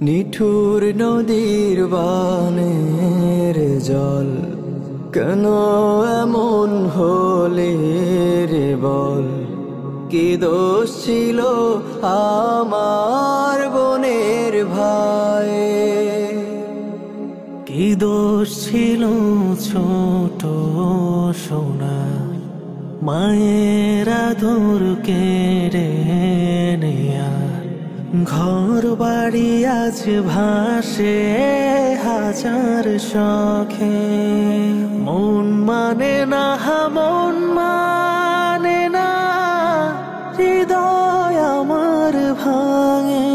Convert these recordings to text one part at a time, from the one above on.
নিঠুর নদীর বানের জল কেন এমন হলে রে বল? কি দোষ ছিল আমার বোনের ভাই? কি দোষ ছিল ছোট সোনা মায়ের আদর কেড়ে নেয়া? ঘর বাড়ি আজ ভাসে হাজার শখে, মন মানে না, মন মানে না, হৃদয় আমার ভাঙে।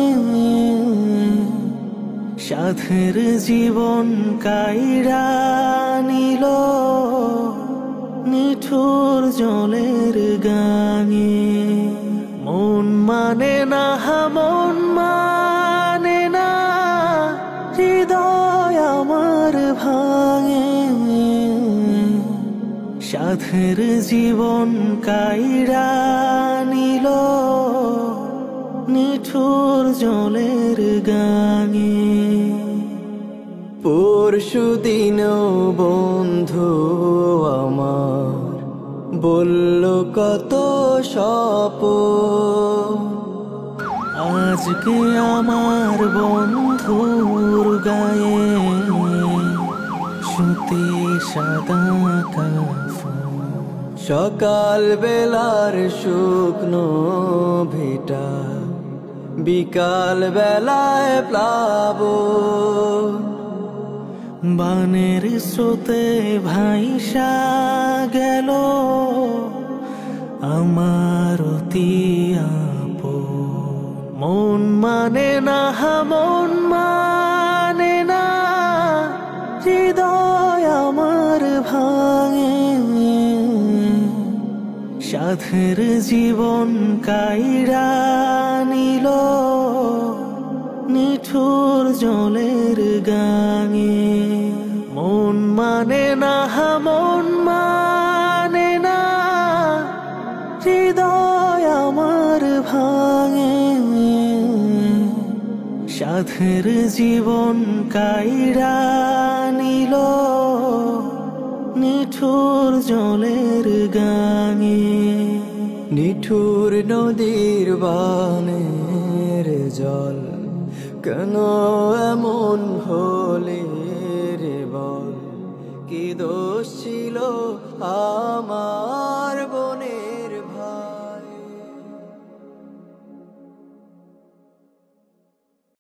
সাধের জীবন কাইরা নিল নিঠুর জলের গাঙে। মন মানে না, মন মানে না, হৃদয় আমার ভাঙে। সাধের জীবন কাইরা নিল নিঠুর জলের গাঙে। পরশুদিনও বন্ধু আমার বলল কত স্বপ্ন, আজকে আমার বন্ধুর গায়ে সুতে সাদা কাফন। সকাল বেলার শুকনো ভিটা বিকাল বেলায় প্লাবন, বানের স্রোতে ভাইসা গেল আমার অতি আপন। মন মানে না, মন মানে না, হৃদয় আমার ভাঙে। সাধের জীবন কাইরা নিল নিঠুর জলের গাঙে। মন মানে না, মন মানে না, হৃদয় আমার ভাঙে। সাধের জীবন কাইরা নিল নিঠুর জলের গাঙে। নিঠুর নদীর বানের জল কেন এমন হলে রে বল? কি দোষ ছিল আমার?